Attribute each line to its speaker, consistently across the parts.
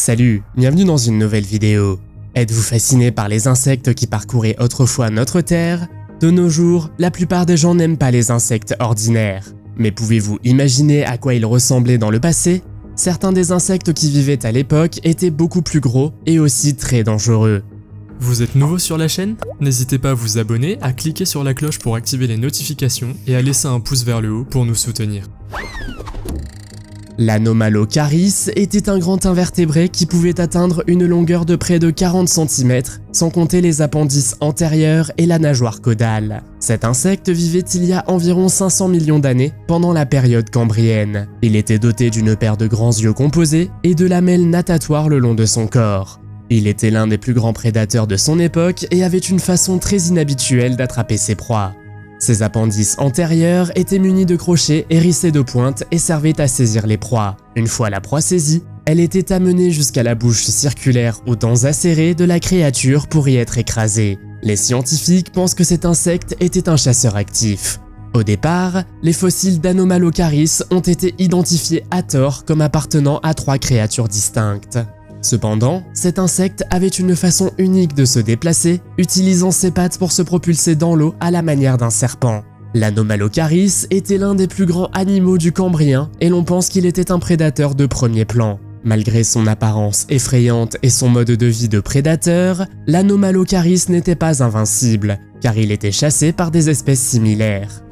Speaker 1: Salut, bienvenue dans une nouvelle vidéo. Êtes-vous fasciné par les insectes qui parcouraient autrefois notre Terre? De nos jours, la plupart des gens n'aiment pas les insectes ordinaires. Mais pouvez-vous imaginer à quoi ils ressemblaient dans le passé? Certains des insectes qui vivaient à l'époque étaient beaucoup plus gros et aussi très dangereux.
Speaker 2: Vous êtes nouveau sur la chaîne? N'hésitez pas à vous abonner, à cliquer sur la cloche pour activer les notifications et à laisser un pouce vers le haut pour nous soutenir.
Speaker 1: L'Anomalocaris était un grand invertébré qui pouvait atteindre une longueur de près de 40 cm, sans compter les appendices antérieurs et la nageoire caudale. Cet insecte vivait il y a environ 500 millions d'années, pendant la période cambrienne. Il était doté d'une paire de grands yeux composés et de lamelles natatoires le long de son corps. Il était l'un des plus grands prédateurs de son époque et avait une façon très inhabituelle d'attraper ses proies. Ses appendices antérieurs étaient munis de crochets hérissés de pointes et servaient à saisir les proies. Une fois la proie saisie, elle était amenée jusqu'à la bouche circulaire aux dents acérées de la créature pour y être écrasée. Les scientifiques pensent que cet insecte était un chasseur actif. Au départ, les fossiles d'Anomalocaris ont été identifiés à tort comme appartenant à 3 créatures distinctes. Cependant, cet insecte avait une façon unique de se déplacer, utilisant ses pattes pour se propulser dans l'eau à la manière d'un serpent. L'Anomalocaris était l'un des plus grands animaux du Cambrien et l'on pense qu'il était un prédateur de premier plan. Malgré son apparence effrayante et son mode de vie de prédateur, l'Anomalocaris n'était pas invincible, car il était chassé par des espèces similaires.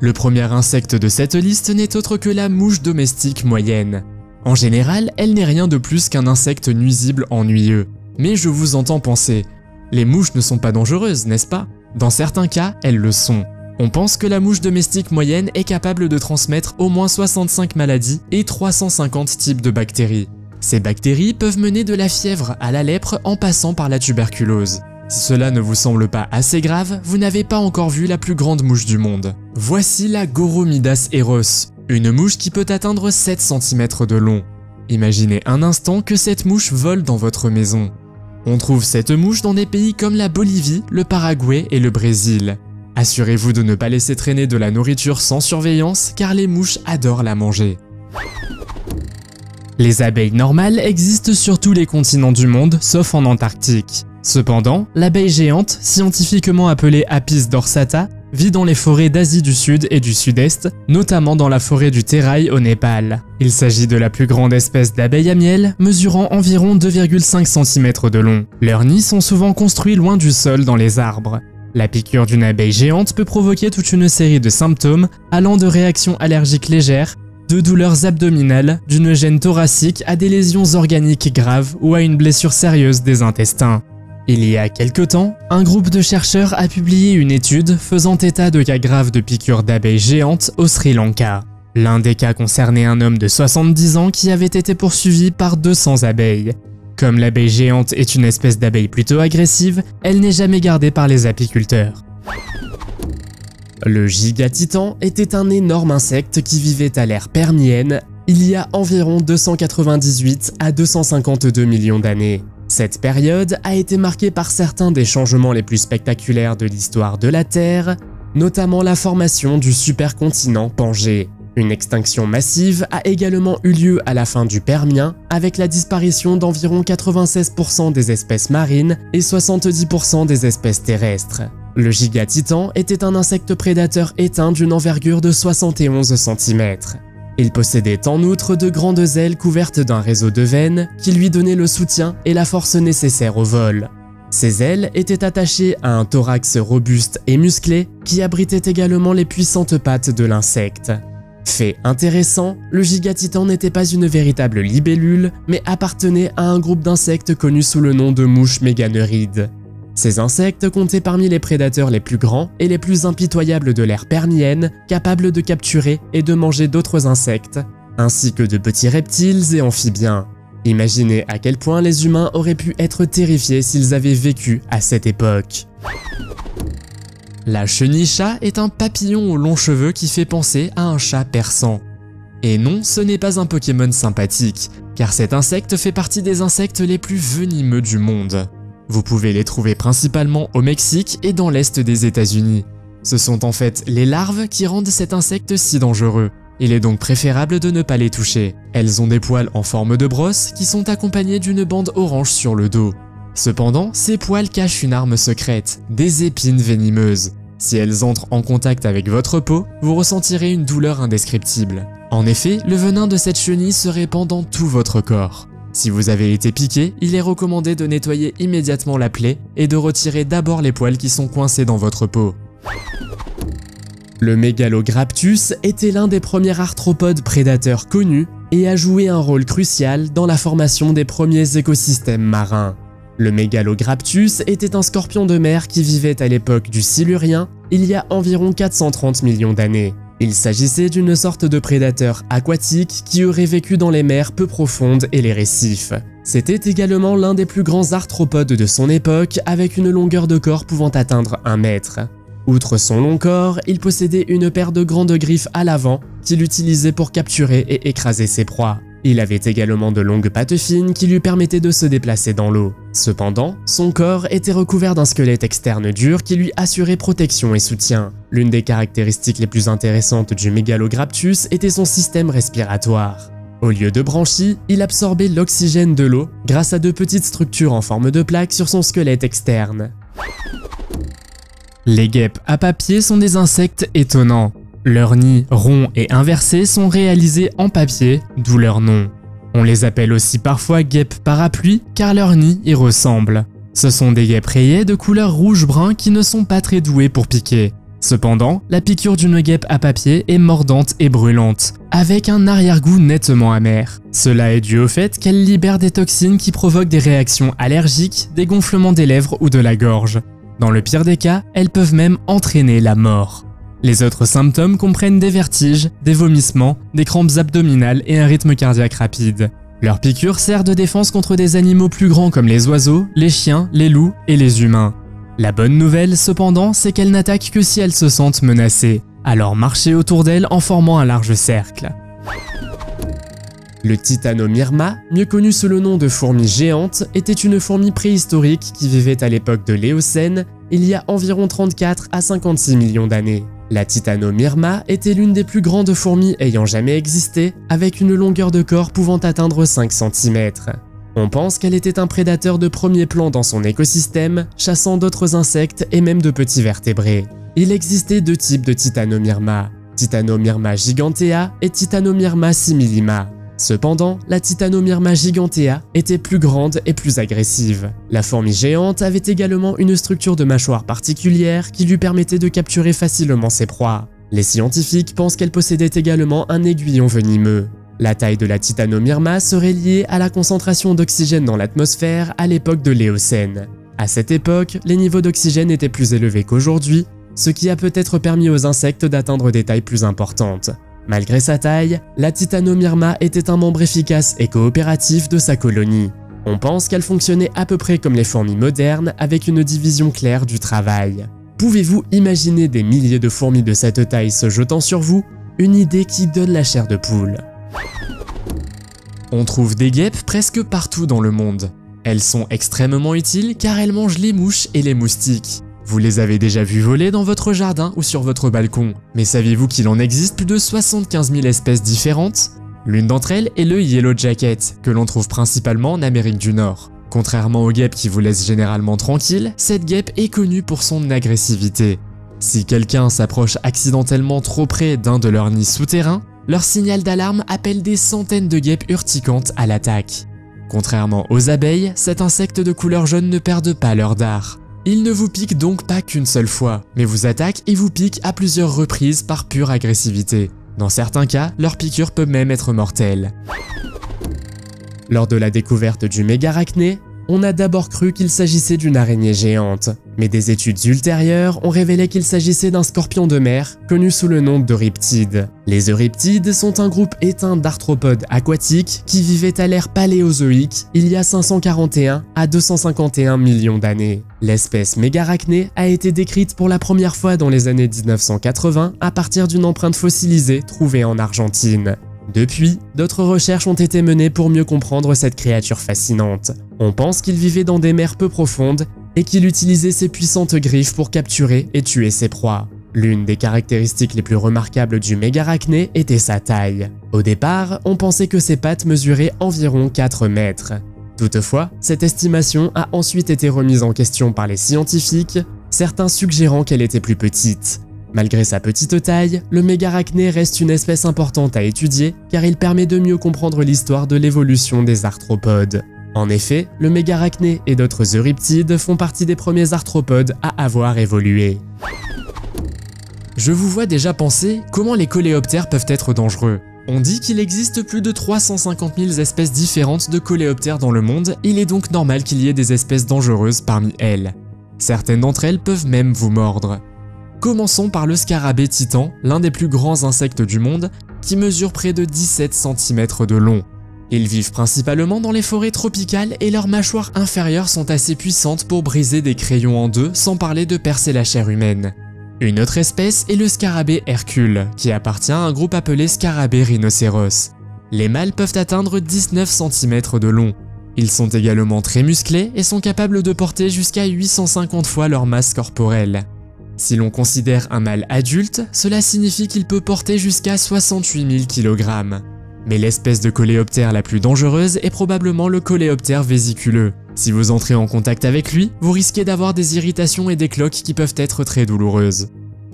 Speaker 1: Le premier insecte de cette liste n'est autre que la mouche domestique moyenne. En général, elle n'est rien de plus qu'un insecte nuisible ennuyeux. Mais je vous entends penser, les mouches ne sont pas dangereuses, n'est-ce pas? Dans certains cas, elles le sont. On pense que la mouche domestique moyenne est capable de transmettre au moins 65 maladies et 350 types de bactéries. Ces bactéries peuvent mener de la fièvre à la lèpre en passant par la tuberculose. Si cela ne vous semble pas assez grave, vous n'avez pas encore vu la plus grande mouche du monde. Voici la Goromidas eros. Une mouche qui peut atteindre 7 cm de long. Imaginez un instant que cette mouche vole dans votre maison. On trouve cette mouche dans des pays comme la Bolivie, le Paraguay et le Brésil. Assurez-vous de ne pas laisser traîner de la nourriture sans surveillance car les mouches adorent la manger. Les abeilles normales existent sur tous les continents du monde sauf en Antarctique. Cependant, l'abeille géante, scientifiquement appelée Apis dorsata, vit dans les forêts d'Asie du Sud et du Sud-Est, notamment dans la forêt du Terai au Népal. Il s'agit de la plus grande espèce d'abeilles à miel, mesurant environ 2,5 cm de long. Leurs nids sont souvent construits loin du sol dans les arbres. La piqûre d'une abeille géante peut provoquer toute une série de symptômes allant de réactions allergiques légères, de douleurs abdominales, d'une gêne thoracique à des lésions organiques graves ou à une blessure sérieuse des intestins. Il y a quelque temps, un groupe de chercheurs a publié une étude faisant état de cas graves de piqûres d'abeilles géantes au Sri Lanka. L'un des cas concernait un homme de 70 ans qui avait été poursuivi par 200 abeilles. Comme l'abeille géante est une espèce d'abeille plutôt agressive, elle n'est jamais gardée par les apiculteurs. Le gigatitan était un énorme insecte qui vivait à l'ère permienne il y a environ 298 à 252 millions d'années. Cette période a été marquée par certains des changements les plus spectaculaires de l'histoire de la Terre, notamment la formation du supercontinent Pangée. Une extinction massive a également eu lieu à la fin du Permien, avec la disparition d'environ 96% des espèces marines et 70% des espèces terrestres. Le gigatitan était un insecte prédateur éteint d'une envergure de 71 cm. Il possédait en outre de grandes ailes couvertes d'un réseau de veines qui lui donnaient le soutien et la force nécessaires au vol. Ces ailes étaient attachées à un thorax robuste et musclé qui abritait également les puissantes pattes de l'insecte. Fait intéressant, le gigatitan n'était pas une véritable libellule, mais appartenait à un groupe d'insectes connu sous le nom de mouches méganeurides. Ces insectes comptaient parmi les prédateurs les plus grands et les plus impitoyables de l'ère permienne, capables de capturer et de manger d'autres insectes, ainsi que de petits reptiles et amphibiens. Imaginez à quel point les humains auraient pu être terrifiés s'ils avaient vécu à cette époque. La chenille-chat est un papillon aux longs cheveux qui fait penser à un chat persan. Et non, ce n'est pas un Pokémon sympathique, car cet insecte fait partie des insectes les plus venimeux du monde. Vous pouvez les trouver principalement au Mexique et dans l'est des États-Unis. Ce sont en fait les larves qui rendent cet insecte si dangereux. Il est donc préférable de ne pas les toucher. Elles ont des poils en forme de brosse qui sont accompagnés d'une bande orange sur le dos. Cependant, ces poils cachent une arme secrète, des épines venimeuses. Si elles entrent en contact avec votre peau, vous ressentirez une douleur indescriptible. En effet, le venin de cette chenille se répand dans tout votre corps. Si vous avez été piqué, il est recommandé de nettoyer immédiatement la plaie et de retirer d'abord les poils qui sont coincés dans votre peau. Le Megalograptus était l'un des premiers arthropodes prédateurs connus et a joué un rôle crucial dans la formation des premiers écosystèmes marins. Le Megalograptus était un scorpion de mer qui vivait à l'époque du Silurien, il y a environ 430 millions d'années. Il s'agissait d'une sorte de prédateur aquatique qui aurait vécu dans les mers peu profondes et les récifs. C'était également l'un des plus grands arthropodes de son époque, avec une longueur de corps pouvant atteindre 1 mètre. Outre son long corps, il possédait une paire de grandes griffes à l'avant qu'il utilisait pour capturer et écraser ses proies. Il avait également de longues pattes fines qui lui permettaient de se déplacer dans l'eau. Cependant, son corps était recouvert d'un squelette externe dur qui lui assurait protection et soutien. L'une des caractéristiques les plus intéressantes du Megalograptus était son système respiratoire. Au lieu de branchies, il absorbait l'oxygène de l'eau grâce à de petites structures en forme de plaques sur son squelette externe. Les guêpes à papier sont des insectes étonnants. Leurs nids ronds et inversés sont réalisés en papier, d'où leur nom. On les appelle aussi parfois guêpes parapluies car leurs nids y ressemblent. Ce sont des guêpes rayées de couleur rouge-brun qui ne sont pas très douées pour piquer. Cependant, la piqûre d'une guêpe à papier est mordante et brûlante, avec un arrière-goût nettement amer. Cela est dû au fait qu'elle libère des toxines qui provoquent des réactions allergiques, des gonflements des lèvres ou de la gorge. Dans le pire des cas, elles peuvent même entraîner la mort. Les autres symptômes comprennent des vertiges, des vomissements, des crampes abdominales et un rythme cardiaque rapide. Leur piqûre sert de défense contre des animaux plus grands comme les oiseaux, les chiens, les loups et les humains. La bonne nouvelle cependant, c'est qu'elles n'attaquent que si elles se sentent menacées. Alors marchez autour d'elles en formant un large cercle. Le Titanomyrma, mieux connu sous le nom de fourmi géante, était une fourmi préhistorique qui vivait à l'époque de l'Éocène, il y a environ 34 à 56 millions d'années. La Titanomyrma était l'une des plus grandes fourmis ayant jamais existé, avec une longueur de corps pouvant atteindre 5 cm. On pense qu'elle était un prédateur de premier plan dans son écosystème, chassant d'autres insectes et même de petits vertébrés. Il existait 2 types de Titanomyrma, Titanomyrma gigantea et Titanomyrma similima. Cependant, la Titanomyrma gigantea était plus grande et plus agressive. La fourmi géante avait également une structure de mâchoire particulière qui lui permettait de capturer facilement ses proies. Les scientifiques pensent qu'elle possédait également un aiguillon venimeux. La taille de la Titanomyrma serait liée à la concentration d'oxygène dans l'atmosphère à l'époque de l'Éocène. À cette époque, les niveaux d'oxygène étaient plus élevés qu'aujourd'hui, ce qui a peut-être permis aux insectes d'atteindre des tailles plus importantes. Malgré sa taille, la Titanomyrma était un membre efficace et coopératif de sa colonie. On pense qu'elle fonctionnait à peu près comme les fourmis modernes avec une division claire du travail. Pouvez-vous imaginer des milliers de fourmis de cette taille se jetant sur vous? Une idée qui donne la chair de poule. On trouve des guêpes presque partout dans le monde. Elles sont extrêmement utiles car elles mangent les mouches et les moustiques. Vous les avez déjà vues voler dans votre jardin ou sur votre balcon, mais saviez-vous qu'il en existe plus de 75 000 espèces différentes? L'une d'entre elles est le Yellow Jacket, que l'on trouve principalement en Amérique du Nord. Contrairement aux guêpes qui vous laissent généralement tranquille, cette guêpe est connue pour son agressivité. Si quelqu'un s'approche accidentellement trop près d'un de leurs nids souterrains, leur signal d'alarme appelle des centaines de guêpes urticantes à l'attaque. Contrairement aux abeilles, cet insecte de couleur jaune ne perd pas leur dard. Il ne vous pique donc pas qu'une seule fois, mais vous attaque et vous pique à plusieurs reprises par pure agressivité. Dans certains cas, leur piqûre peut même être mortelle. Lors de la découverte du mégarachné, on a d'abord cru qu'il s'agissait d'une araignée géante, mais des études ultérieures ont révélé qu'il s'agissait d'un scorpion de mer connu sous le nom d'Euriptide. Les Euriptides sont un groupe éteint d'arthropodes aquatiques qui vivaient à l'ère paléozoïque il y a 541 à 251 millions d'années. L'espèce mégarachné a été décrite pour la première fois dans les années 1980 à partir d'une empreinte fossilisée trouvée en Argentine. Depuis, d'autres recherches ont été menées pour mieux comprendre cette créature fascinante. On pense qu'il vivait dans des mers peu profondes et qu'il utilisait ses puissantes griffes pour capturer et tuer ses proies. L'une des caractéristiques les plus remarquables du mégarachné était sa taille. Au départ, on pensait que ses pattes mesuraient environ 4 mètres. Toutefois, cette estimation a ensuite été remise en question par les scientifiques, certains suggérant qu'elle était plus petite. Malgré sa petite taille, le mégarachné reste une espèce importante à étudier car il permet de mieux comprendre l'histoire de l'évolution des arthropodes. En effet, le mégarachné et d'autres euriptides font partie des premiers arthropodes à avoir évolué. Je vous vois déjà penser comment les coléoptères peuvent être dangereux. On dit qu'il existe plus de 350 000 espèces différentes de coléoptères dans le monde, il est donc normal qu'il y ait des espèces dangereuses parmi elles. Certaines d'entre elles peuvent même vous mordre. Commençons par le scarabée titan, l'un des plus grands insectes du monde, qui mesure près de 17 cm de long. Ils vivent principalement dans les forêts tropicales et leurs mâchoires inférieures sont assez puissantes pour briser des crayons en deux, sans parler de percer la chair humaine. Une autre espèce est le scarabée Hercule, qui appartient à un groupe appelé scarabée rhinocéros. Les mâles peuvent atteindre 19 cm de long. Ils sont également très musclés et sont capables de porter jusqu'à 850 fois leur masse corporelle. Si l'on considère un mâle adulte, cela signifie qu'il peut porter jusqu'à 68 000 kg. Mais l'espèce de coléoptère la plus dangereuse est probablement le coléoptère vésiculeux. Si vous entrez en contact avec lui, vous risquez d'avoir des irritations et des cloques qui peuvent être très douloureuses.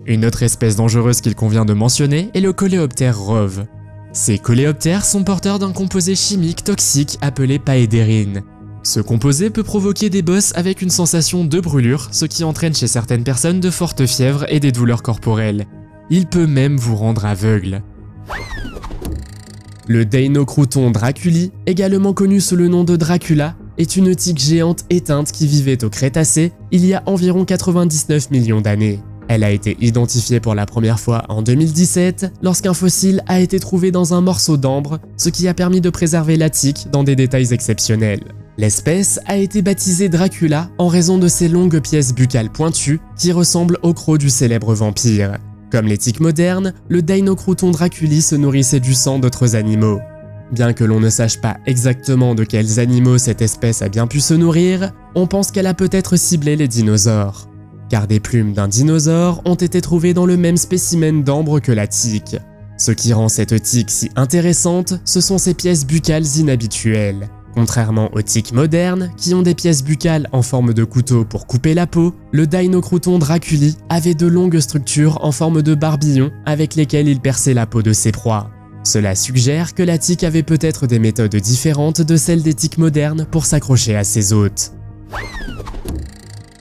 Speaker 1: Une autre espèce dangereuse qu'il convient de mentionner est le coléoptère rove. Ces coléoptères sont porteurs d'un composé chimique toxique appelé paédérine. Ce composé peut provoquer des bosses avec une sensation de brûlure, ce qui entraîne chez certaines personnes de fortes fièvres et des douleurs corporelles. Il peut même vous rendre aveugle. Le Deinochrouton draculi, également connu sous le nom de Dracula, est une tique géante éteinte qui vivait au Crétacé il y a environ 99 millions d'années. Elle a été identifiée pour la première fois en 2017 lorsqu'un fossile a été trouvé dans un morceau d'ambre, ce qui a permis de préserver la tique dans des détails exceptionnels. L'espèce a été baptisée Dracula en raison de ses longues pièces buccales pointues qui ressemblent au croc du célèbre vampire. Comme les tiques modernes, le Deinochrouton draculi se nourrissait du sang d'autres animaux. Bien que l'on ne sache pas exactement de quels animaux cette espèce a bien pu se nourrir, on pense qu'elle a peut-être ciblé les dinosaures. Car des plumes d'un dinosaure ont été trouvées dans le même spécimen d'ambre que la tique. Ce qui rend cette tique si intéressante, ce sont ses pièces buccales inhabituelles. Contrairement aux tiques modernes, qui ont des pièces buccales en forme de couteau pour couper la peau, le Deinochrouton draculi avait de longues structures en forme de barbillon avec lesquelles il perçait la peau de ses proies. Cela suggère que la tique avait peut-être des méthodes différentes de celles des tiques modernes pour s'accrocher à ses hôtes.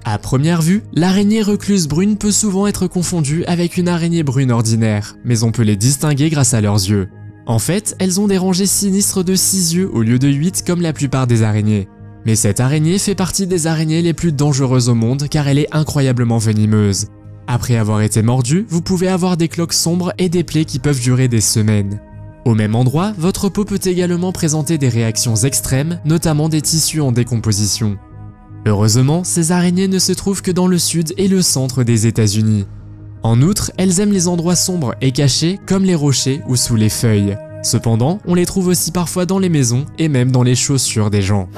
Speaker 1: À première vue, l'araignée recluse brune peut souvent être confondue avec une araignée brune ordinaire, mais on peut les distinguer grâce à leurs yeux. En fait, elles ont des rangées sinistres de 6 yeux au lieu de 8 comme la plupart des araignées. Mais cette araignée fait partie des araignées les plus dangereuses au monde car elle est incroyablement venimeuse. Après avoir été mordue, vous pouvez avoir des cloques sombres et des plaies qui peuvent durer des semaines. Au même endroit, votre peau peut également présenter des réactions extrêmes, notamment des tissus en décomposition. Heureusement, ces araignées ne se trouvent que dans le sud et le centre des États-Unis. En outre, elles aiment les endroits sombres et cachés comme les rochers ou sous les feuilles. Cependant, on les trouve aussi parfois dans les maisons et même dans les chaussures des gens.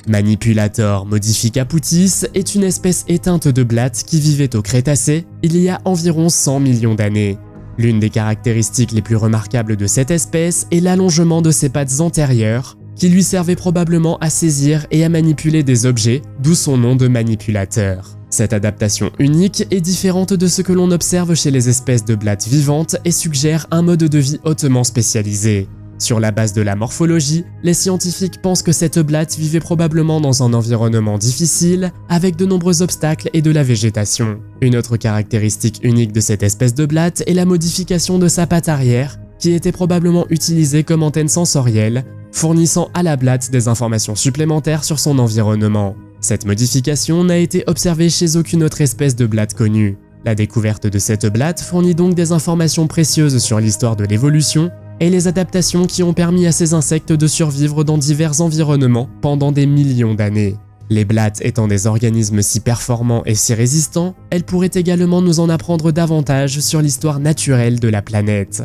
Speaker 1: Manipulator modificapoutis est une espèce éteinte de blattes qui vivait au Crétacé il y a environ 100 millions d'années. L'une des caractéristiques les plus remarquables de cette espèce est l'allongement de ses pattes antérieures, qui lui servait probablement à saisir et à manipuler des objets, d'où son nom de manipulateur. Cette adaptation unique est différente de ce que l'on observe chez les espèces de blattes vivantes et suggère un mode de vie hautement spécialisé. Sur la base de la morphologie, les scientifiques pensent que cette blatte vivait probablement dans un environnement difficile, avec de nombreux obstacles et de la végétation. Une autre caractéristique unique de cette espèce de blatte est la modification de sa patte arrière, qui était probablement utilisée comme antenne sensorielle, fournissant à la blatte des informations supplémentaires sur son environnement. Cette modification n'a été observée chez aucune autre espèce de blatte connue. La découverte de cette blatte fournit donc des informations précieuses sur l'histoire de l'évolution et les adaptations qui ont permis à ces insectes de survivre dans divers environnements pendant des millions d'années. Les blattes étant des organismes si performants et si résistants, elles pourraient également nous en apprendre davantage sur l'histoire naturelle de la planète.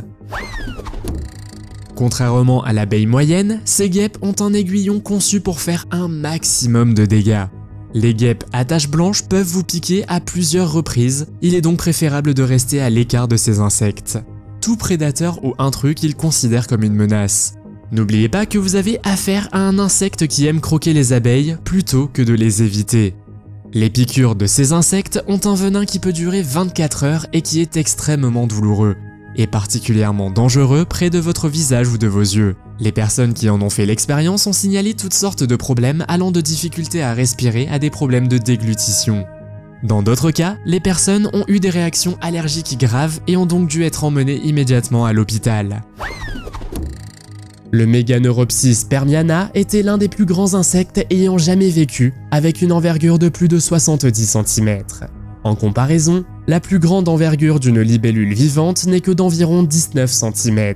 Speaker 1: Contrairement à l'abeille moyenne, ces guêpes ont un aiguillon conçu pour faire un maximum de dégâts. Les guêpes à taches blanches peuvent vous piquer à plusieurs reprises, il est donc préférable de rester à l'écart de ces insectes. Tout prédateur ou intrus qu'ils considèrent comme une menace. N'oubliez pas que vous avez affaire à un insecte qui aime croquer les abeilles plutôt que de les éviter. Les piqûres de ces insectes ont un venin qui peut durer 24 heures et qui est extrêmement douloureux, et particulièrement dangereux près de votre visage ou de vos yeux. Les personnes qui en ont fait l'expérience ont signalé toutes sortes de problèmes allant de difficultés à respirer à des problèmes de déglutition. Dans d'autres cas, les personnes ont eu des réactions allergiques graves et ont donc dû être emmenées immédiatement à l'hôpital. Le Meganeuropsis permiana était l'un des plus grands insectes ayant jamais vécu, avec une envergure de plus de 70 cm. En comparaison, la plus grande envergure d'une libellule vivante n'est que d'environ 19 cm.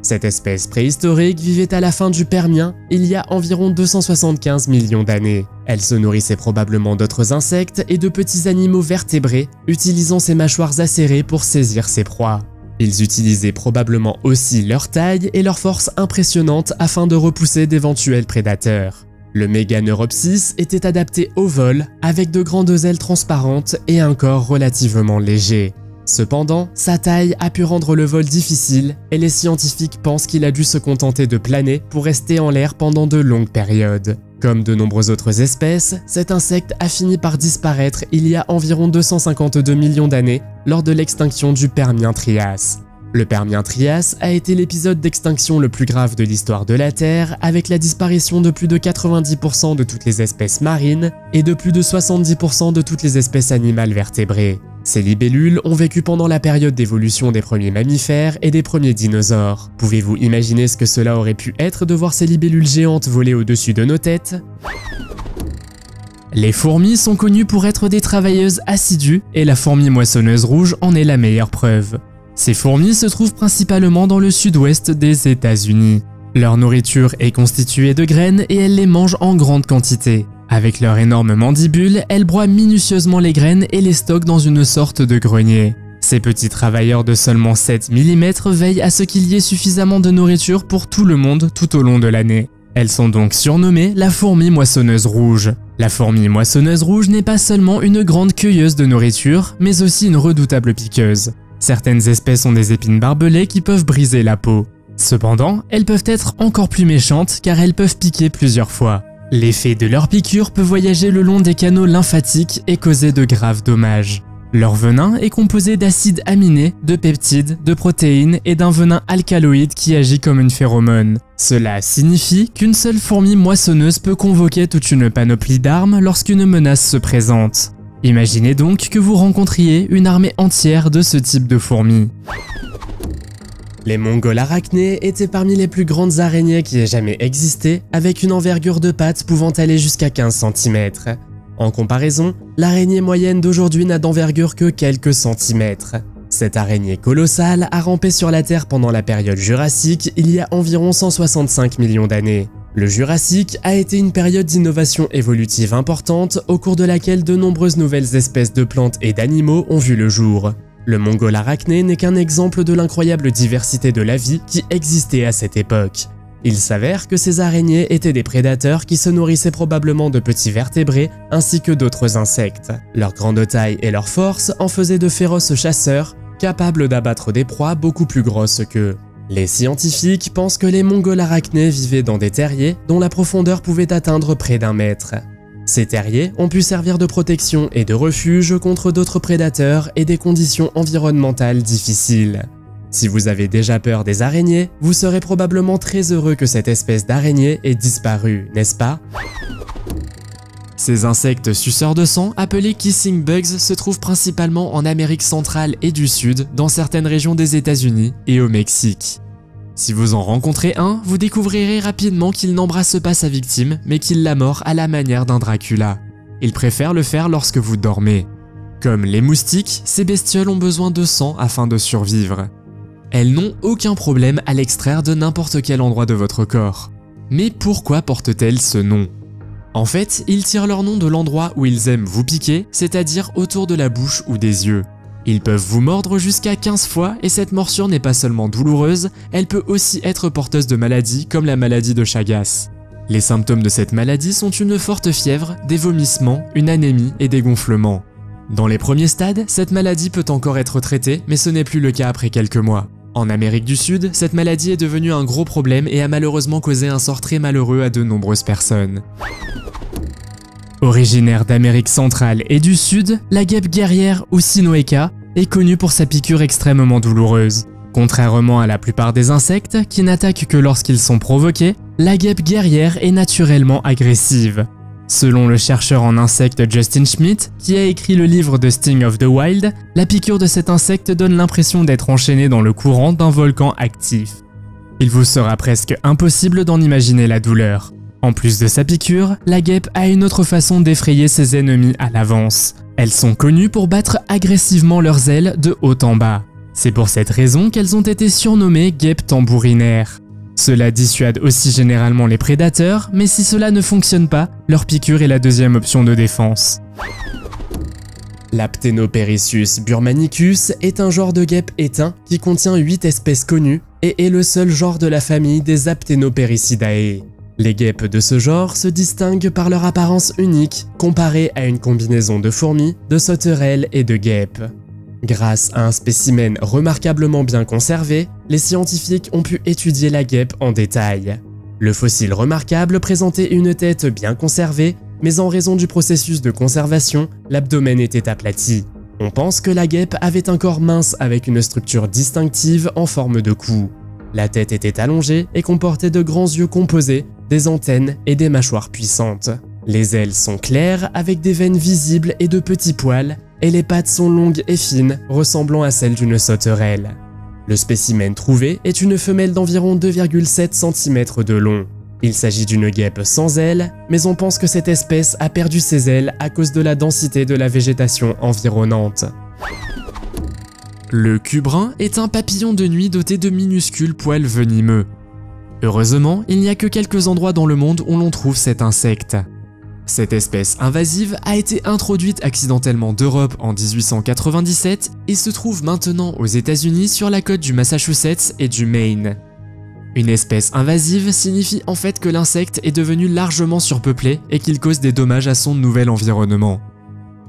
Speaker 1: Cette espèce préhistorique vivait à la fin du Permien, il y a environ 275 millions d'années. Elle se nourrissait probablement d'autres insectes et de petits animaux vertébrés, utilisant ses mâchoires acérées pour saisir ses proies. Ils utilisaient probablement aussi leur taille et leur force impressionnante afin de repousser d'éventuels prédateurs. Le Meganeuropsis était adapté au vol, avec de grandes ailes transparentes et un corps relativement léger. Cependant, sa taille a pu rendre le vol difficile et les scientifiques pensent qu'il a dû se contenter de planer pour rester en l'air pendant de longues périodes. Comme de nombreuses autres espèces, cet insecte a fini par disparaître il y a environ 252 millions d'années lors de l'extinction du Permien-Trias. Le Permien-Trias a été l'épisode d'extinction le plus grave de l'histoire de la Terre, avec la disparition de plus de 90% de toutes les espèces marines et de plus de 70% de toutes les espèces animales vertébrées. Ces libellules ont vécu pendant la période d'évolution des premiers mammifères et des premiers dinosaures. Pouvez-vous imaginer ce que cela aurait pu être de voir ces libellules géantes voler au-dessus de nos têtes? Les fourmis sont connues pour être des travailleuses assidues et la fourmi moissonneuse rouge en est la meilleure preuve. Ces fourmis se trouvent principalement dans le sud-ouest des États-Unis. Leur nourriture est constituée de graines et elles les mangent en grande quantité. Avec leur énorme mandibule, elles broient minutieusement les graines et les stockent dans une sorte de grenier. Ces petits travailleurs de seulement 7 mm veillent à ce qu'il y ait suffisamment de nourriture pour tout le monde tout au long de l'année. Elles sont donc surnommées la fourmi moissonneuse rouge. La fourmi moissonneuse rouge n'est pas seulement une grande cueilleuse de nourriture, mais aussi une redoutable piqueuse. Certaines espèces ont des épines barbelées qui peuvent briser la peau. Cependant, elles peuvent être encore plus méchantes car elles peuvent piquer plusieurs fois. L'effet de leur piqûre peut voyager le long des canaux lymphatiques et causer de graves dommages. Leur venin est composé d'acides aminés, de peptides, de protéines et d'un venin alcaloïde qui agit comme une phéromone. Cela signifie qu'une seule fourmi moissonneuse peut convoquer toute une panoplie d'armes lorsqu'une menace se présente. Imaginez donc que vous rencontriez une armée entière de ce type de fourmis. Les Mongols arachnées étaient parmi les plus grandes araignées qui aient jamais existé, avec une envergure de pattes pouvant aller jusqu'à 15 cm. En comparaison, l'araignée moyenne d'aujourd'hui n'a d'envergure que quelques centimètres. Cette araignée colossale a rampé sur la Terre pendant la période jurassique il y a environ 165 millions d'années. Le Jurassique a été une période d'innovation évolutive importante au cours de laquelle de nombreuses nouvelles espèces de plantes et d'animaux ont vu le jour. Le Mongol arachné n'est qu'un exemple de l'incroyable diversité de la vie qui existait à cette époque. Il s'avère que ces araignées étaient des prédateurs qui se nourrissaient probablement de petits vertébrés ainsi que d'autres insectes. Leur grande taille et leur force en faisaient de féroces chasseurs, capables d'abattre des proies beaucoup plus grosses qu'eux. Les scientifiques pensent que les Mongols arachnées vivaient dans des terriers dont la profondeur pouvait atteindre près d'1 mètre. Ces terriers ont pu servir de protection et de refuge contre d'autres prédateurs et des conditions environnementales difficiles. Si vous avez déjà peur des araignées, vous serez probablement très heureux que cette espèce d'araignée ait disparu, n'est-ce pas? Ces insectes suceurs de sang, appelés kissing bugs, se trouvent principalement en Amérique centrale et du Sud, dans certaines régions des États-Unis et au Mexique. Si vous en rencontrez un, vous découvrirez rapidement qu'il n'embrasse pas sa victime, mais qu'il la mord à la manière d'un Dracula. Il préfère le faire lorsque vous dormez. Comme les moustiques, ces bestioles ont besoin de sang afin de survivre. Elles n'ont aucun problème à l'extraire de n'importe quel endroit de votre corps. Mais pourquoi portent-elles ce nom? En fait, ils tirent leur nom de l'endroit où ils aiment vous piquer, c'est-à-dire autour de la bouche ou des yeux. Ils peuvent vous mordre jusqu'à 15 fois et cette morsure n'est pas seulement douloureuse, elle peut aussi être porteuse de maladies comme la maladie de Chagas. Les symptômes de cette maladie sont une forte fièvre, des vomissements, une anémie et des gonflements. Dans les premiers stades, cette maladie peut encore être traitée, mais ce n'est plus le cas après quelques mois. En Amérique du Sud, cette maladie est devenue un gros problème et a malheureusement causé un sort très malheureux à de nombreuses personnes. Originaire d'Amérique centrale et du Sud, la guêpe guerrière ou Cynoeca est connue pour sa piqûre extrêmement douloureuse. Contrairement à la plupart des insectes, qui n'attaquent que lorsqu'ils sont provoqués, la guêpe guerrière est naturellement agressive. Selon le chercheur en insectes Justin Schmidt, qui a écrit le livre The Sting of the Wild, la piqûre de cet insecte donne l'impression d'être enchaîné dans le courant d'un volcan actif. Il vous sera presque impossible d'en imaginer la douleur. En plus de sa piqûre, la guêpe a une autre façon d'effrayer ses ennemis à l'avance. Elles sont connues pour battre agressivement leurs ailes de haut en bas. C'est pour cette raison qu'elles ont été surnommées guêpes tambourinaires. Cela dissuade aussi généralement les prédateurs, mais si cela ne fonctionne pas, leur piqûre est la deuxième option de défense. L'Aptenopericius burmanicus est un genre de guêpe éteint qui contient 8 espèces connues et est le seul genre de la famille des Aptenopericidae. Les guêpes de ce genre se distinguent par leur apparence unique comparée à une combinaison de fourmis, de sauterelles et de guêpes. Grâce à un spécimen remarquablement bien conservé, les scientifiques ont pu étudier la guêpe en détail. Le fossile remarquable présentait une tête bien conservée, mais en raison du processus de conservation, l'abdomen était aplati. On pense que la guêpe avait un corps mince avec une structure distinctive en forme de cou. La tête était allongée et comportait de grands yeux composés, des antennes et des mâchoires puissantes. Les ailes sont claires avec des veines visibles et de petits poils, et les pattes sont longues et fines, ressemblant à celles d'une sauterelle. Le spécimen trouvé est une femelle d'environ 2,7 cm de long. Il s'agit d'une guêpe sans ailes, mais on pense que cette espèce a perdu ses ailes à cause de la densité de la végétation environnante. Le cubrin est un papillon de nuit doté de minuscules poils venimeux. Heureusement, il n'y a que quelques endroits dans le monde où l'on trouve cet insecte. Cette espèce invasive a été introduite accidentellement d'Europe en 1897 et se trouve maintenant aux États-Unis sur la côte du Massachusetts et du Maine. Une espèce invasive signifie en fait que l'insecte est devenu largement surpeuplé et qu'il cause des dommages à son nouvel environnement.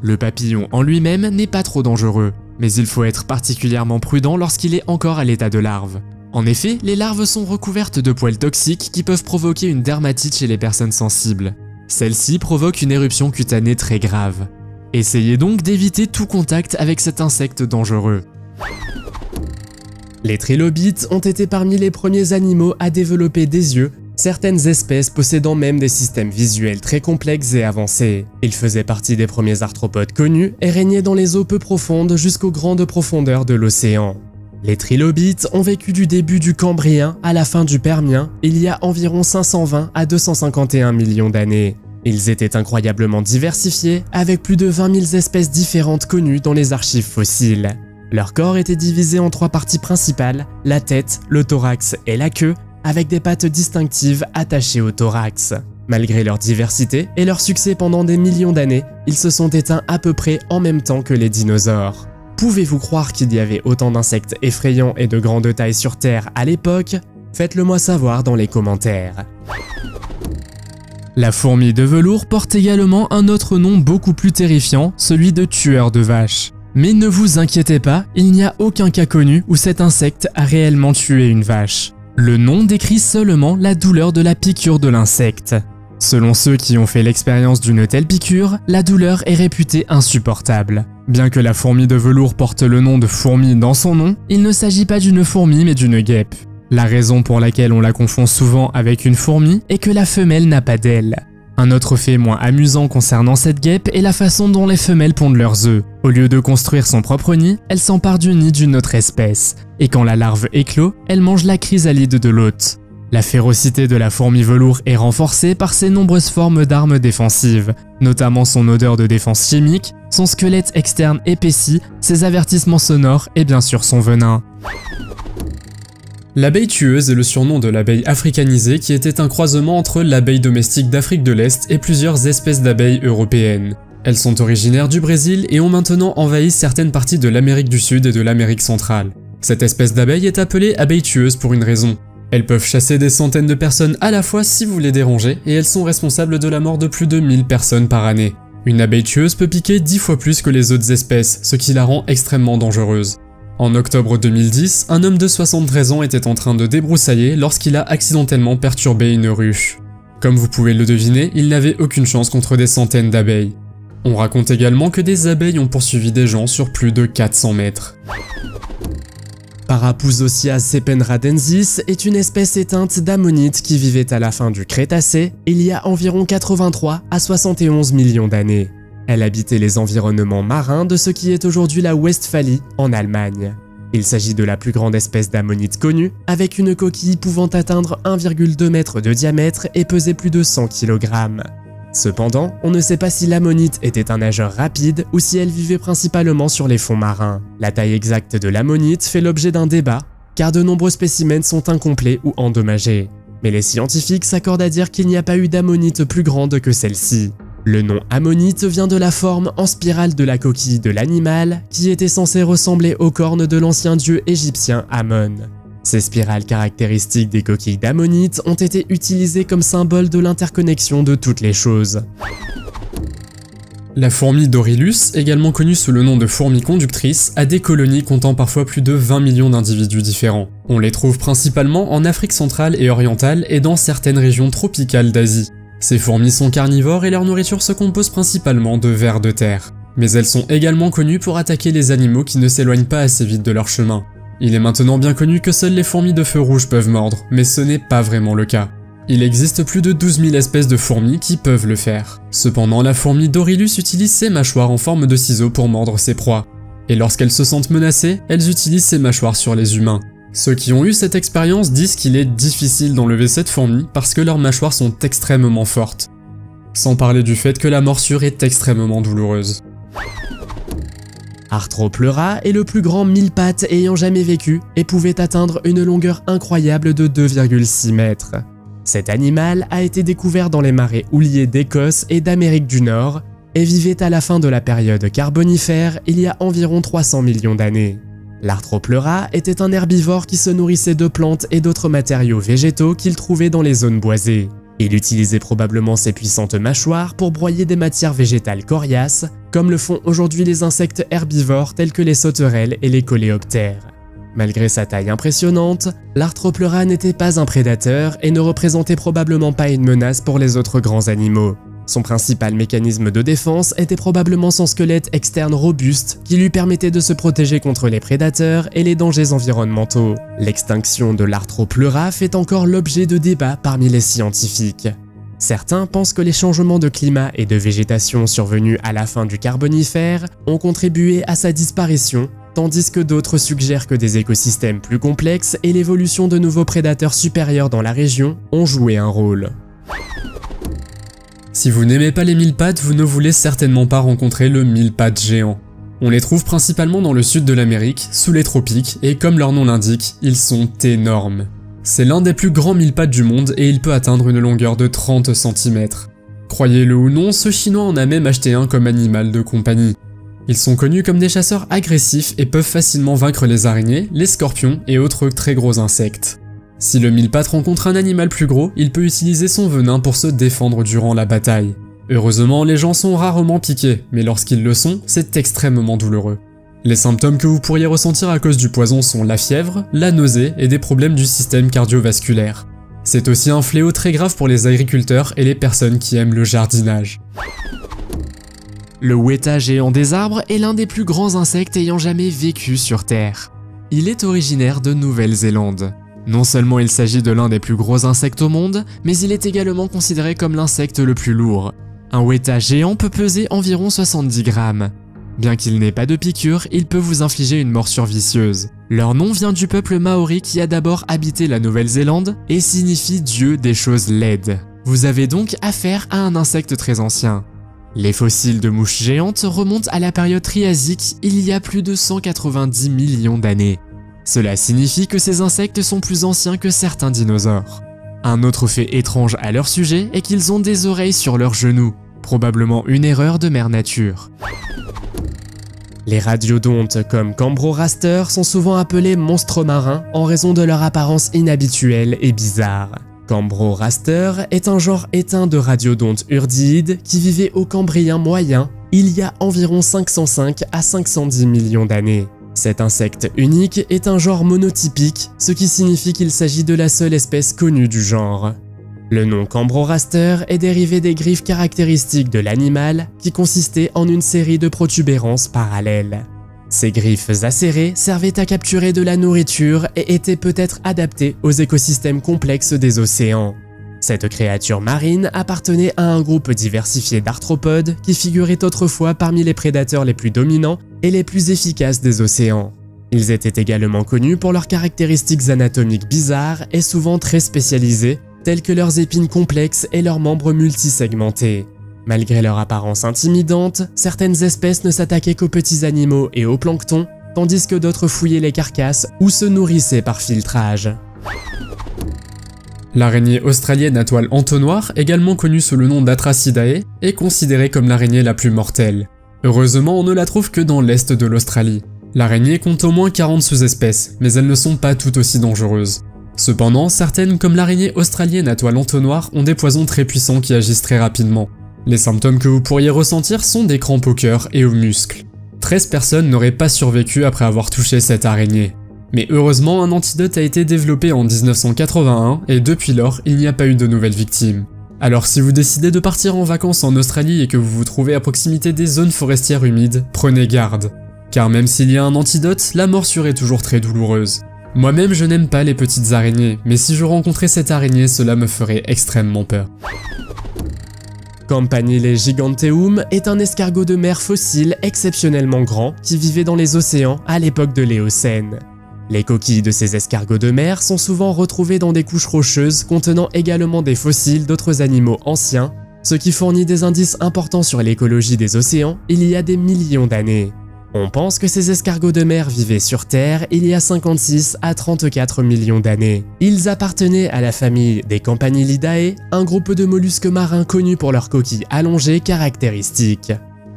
Speaker 1: Le papillon en lui-même n'est pas trop dangereux, mais il faut être particulièrement prudent lorsqu'il est encore à l'état de larve. En effet, les larves sont recouvertes de poils toxiques qui peuvent provoquer une dermatite chez les personnes sensibles. Celle-ci provoque une éruption cutanée très grave. Essayez donc d'éviter tout contact avec cet insecte dangereux. Les trilobites ont été parmi les premiers animaux à développer des yeux, certaines espèces possédant même des systèmes visuels très complexes et avancés. Ils faisaient partie des premiers arthropodes connus et régnaient dans les eaux peu profondes jusqu'aux grandes profondeurs de l'océan. Les trilobites ont vécu du début du Cambrien à la fin du Permien, il y a environ 520 à 251 millions d'années. Ils étaient incroyablement diversifiés, avec plus de 20 000 espèces différentes connues dans les archives fossiles. Leur corps était divisé en 3 parties principales, la tête, le thorax et la queue, avec des pattes distinctives attachées au thorax. Malgré leur diversité et leur succès pendant des millions d'années, ils se sont éteints à peu près en même temps que les dinosaures. Pouvez-vous croire qu'il y avait autant d'insectes effrayants et de grande taille sur Terre à l'époque? Faites-le moi savoir dans les commentaires. La fourmi de velours porte également un autre nom beaucoup plus terrifiant, celui de tueur de vaches. Mais ne vous inquiétez pas, il n'y a aucun cas connu où cet insecte a réellement tué une vache. Le nom décrit seulement la douleur de la piqûre de l'insecte. Selon ceux qui ont fait l'expérience d'une telle piqûre, la douleur est réputée insupportable. Bien que la fourmi de velours porte le nom de fourmi dans son nom, il ne s'agit pas d'une fourmi mais d'une guêpe. La raison pour laquelle on la confond souvent avec une fourmi est que la femelle n'a pas d'ailes. Un autre fait moins amusant concernant cette guêpe est la façon dont les femelles pondent leurs œufs. Au lieu de construire son propre nid, elle s'empare du nid d'une autre espèce, et quand la larve éclot, elle mange la chrysalide de l'hôte. La férocité de la fourmi velours est renforcée par ses nombreuses formes d'armes défensives, notamment son odeur de défense chimique, son squelette externe épaissi, ses avertissements sonores et bien sûr son venin.
Speaker 2: L'abeille tueuse est le surnom de l'abeille africanisée qui était un croisement entre l'abeille domestique d'Afrique de l'Est et plusieurs espèces d'abeilles européennes. Elles sont originaires du Brésil et ont maintenant envahi certaines parties de l'Amérique du Sud et de l'Amérique centrale. Cette espèce d'abeille est appelée abeille tueuse pour une raison. Elles peuvent chasser des centaines de personnes à la fois si vous les dérangez, et elles sont responsables de la mort de plus de 1000 personnes par année. Une abeille tueuse peut piquer 10 fois plus que les autres espèces, ce qui la rend extrêmement dangereuse. En octobre 2010, un homme de 73 ans était en train de débroussailler lorsqu'il a accidentellement perturbé une ruche. Comme vous pouvez le deviner, il n'avait aucune chance contre des centaines d'abeilles. On raconte également que des abeilles ont poursuivi des gens sur plus de 400 mètres.
Speaker 1: Parapoussosia sepenradensis est une espèce éteinte d'ammonites qui vivait à la fin du Crétacé, il y a environ 83 à 71 millions d'années. Elle habitait les environnements marins de ce qui est aujourd'hui la Westphalie, en Allemagne. Il s'agit de la plus grande espèce d'ammonites connue, avec une coquille pouvant atteindre 1,2 m de diamètre et peser plus de 100 kg. Cependant, on ne sait pas si l'ammonite était un nageur rapide ou si elle vivait principalement sur les fonds marins. La taille exacte de l'ammonite fait l'objet d'un débat, car de nombreux spécimens sont incomplets ou endommagés. Mais les scientifiques s'accordent à dire qu'il n'y a pas eu d'ammonite plus grande que celle-ci. Le nom ammonite vient de la forme en spirale de la coquille de l'animal, qui était censée ressembler aux cornes de l'ancien dieu égyptien Amon. Ces spirales caractéristiques des coquilles d'ammonite ont été utilisées comme symbole de l'interconnexion de toutes les choses.
Speaker 2: La fourmi Dorilus, également connue sous le nom de fourmi conductrice, a des colonies comptant parfois plus de 20 millions d'individus différents. On les trouve principalement en Afrique centrale et orientale et dans certaines régions tropicales d'Asie. Ces fourmis sont carnivores et leur nourriture se compose principalement de vers de terre. Mais elles sont également connues pour attaquer les animaux qui ne s'éloignent pas assez vite de leur chemin. Il est maintenant bien connu que seules les fourmis de feu rouge peuvent mordre, mais ce n'est pas vraiment le cas. Il existe plus de 12 000 espèces de fourmis qui peuvent le faire. Cependant, la fourmi Dorilus utilise ses mâchoires en forme de ciseaux pour mordre ses proies. Et lorsqu'elles se sentent menacées, elles utilisent ses mâchoires sur les humains. Ceux qui ont eu cette expérience disent qu'il est difficile d'enlever cette fourmi parce que leurs mâchoires sont extrêmement fortes. Sans parler du fait que la morsure est extrêmement douloureuse.
Speaker 1: Arthropleura est le plus grand mille-pattes ayant jamais vécu et pouvait atteindre une longueur incroyable de 2,6 mètres. Cet animal a été découvert dans les marais houliers d'Écosse et d'Amérique du Nord et vivait à la fin de la période carbonifère il y a environ 300 millions d'années. L'Arthropleura était un herbivore qui se nourrissait de plantes et d'autres matériaux végétaux qu'il trouvait dans les zones boisées. Il utilisait probablement ses puissantes mâchoires pour broyer des matières végétales coriaces, comme le font aujourd'hui les insectes herbivores tels que les sauterelles et les coléoptères. Malgré sa taille impressionnante, l'Arthropleura n'était pas un prédateur et ne représentait probablement pas une menace pour les autres grands animaux. Son principal mécanisme de défense était probablement son squelette externe robuste qui lui permettait de se protéger contre les prédateurs et les dangers environnementaux. L'extinction de l'Arthropleura fait encore l'objet de débats parmi les scientifiques. Certains pensent que les changements de climat et de végétation survenus à la fin du Carbonifère ont contribué à sa disparition, tandis que d'autres suggèrent que des écosystèmes plus complexes et l'évolution de nouveaux prédateurs supérieurs dans la région ont joué un rôle.
Speaker 2: Si vous n'aimez pas les mille-pattes, vous ne voulez certainement pas rencontrer le mille-pattes géant. On les trouve principalement dans le sud de l'Amérique, sous les tropiques, et comme leur nom l'indique, ils sont énormes. C'est l'un des plus grands mille-pattes du monde et il peut atteindre une longueur de 30 cm. Croyez-le ou non, ce Chinois en a même acheté un comme animal de compagnie. Ils sont connus comme des chasseurs agressifs et peuvent facilement vaincre les araignées, les scorpions et autres très gros insectes. Si le mille-pattes rencontre un animal plus gros, il peut utiliser son venin pour se défendre durant la bataille. Heureusement, les gens sont rarement piqués, mais lorsqu'ils le sont, c'est extrêmement douloureux. Les symptômes que vous pourriez ressentir à cause du poison sont la fièvre, la nausée et des problèmes du système cardiovasculaire. C'est aussi un fléau très grave pour les agriculteurs et les personnes qui aiment le jardinage.
Speaker 1: Le weta géant des arbres est l'un des plus grands insectes ayant jamais vécu sur Terre. Il est originaire de Nouvelle-Zélande. Non seulement il s'agit de l'un des plus gros insectes au monde, mais il est également considéré comme l'insecte le plus lourd. Un weta géant peut peser environ 70 grammes. Bien qu'il n'ait pas de piqûre, il peut vous infliger une morsure vicieuse. Leur nom vient du peuple maori qui a d'abord habité la Nouvelle-Zélande et signifie dieu des choses laides. Vous avez donc affaire à un insecte très ancien. Les fossiles de mouches géantes remontent à la période triasique il y a plus de 190 millions d'années. Cela signifie que ces insectes sont plus anciens que certains dinosaures. Un autre fait étrange à leur sujet est qu'ils ont des oreilles sur leurs genoux, probablement une erreur de mère nature. Les radiodontes comme Cambroraster sont souvent appelés monstres marins en raison de leur apparence inhabituelle et bizarre. Cambroraster est un genre éteint de radiodontes urdiides qui vivait au Cambrien moyen il y a environ 505 à 510 millions d'années. Cet insecte unique est un genre monotypique, ce qui signifie qu'il s'agit de la seule espèce connue du genre. Le nom Cambroraster est dérivé des griffes caractéristiques de l'animal qui consistaient en une série de protubérances parallèles. Ces griffes acérées servaient à capturer de la nourriture et étaient peut-être adaptées aux écosystèmes complexes des océans. Cette créature marine appartenait à un groupe diversifié d'arthropodes qui figuraient autrefois parmi les prédateurs les plus dominants et les plus efficaces des océans. Ils étaient également connus pour leurs caractéristiques anatomiques bizarres et souvent très spécialisées, telles que leurs épines complexes et leurs membres multisegmentés. Malgré leur apparence intimidante, certaines espèces ne s'attaquaient qu'aux petits animaux et au plancton, tandis que d'autres fouillaient les carcasses ou se nourrissaient par filtrage.
Speaker 2: L'araignée australienne à toile entonnoir, également connue sous le nom d'Atracidae, est considérée comme l'araignée la plus mortelle. Heureusement, on ne la trouve que dans l'est de l'Australie. L'araignée compte au moins 40 sous-espèces, mais elles ne sont pas toutes aussi dangereuses. Cependant, certaines, comme l'araignée australienne à toile entonnoir, ont des poisons très puissants qui agissent très rapidement. Les symptômes que vous pourriez ressentir sont des crampes au cœur et aux muscles. 13 personnes n'auraient pas survécu après avoir touché cette araignée. Mais heureusement, un antidote a été développé en 1981 et depuis lors, il n'y a pas eu de nouvelles victimes. Alors si vous décidez de partir en vacances en Australie et que vous vous trouvez à proximité des zones forestières humides, prenez garde. Car même s'il y a un antidote, la morsure est toujours très douloureuse. Moi-même, je n'aime pas les petites araignées, mais si je rencontrais cette araignée, cela me ferait extrêmement peur.
Speaker 1: Campanile giganteum est un escargot de mer fossile exceptionnellement grand qui vivait dans les océans à l'époque de l'Éocène. Les coquilles de ces escargots de mer sont souvent retrouvées dans des couches rocheuses contenant également des fossiles d'autres animaux anciens, ce qui fournit des indices importants sur l'écologie des océans il y a des millions d'années. On pense que ces escargots de mer vivaient sur Terre il y a 56 à 34 millions d'années. Ils appartenaient à la famille des Campanilidae, un groupe de mollusques marins connus pour leurs coquilles allongées caractéristiques.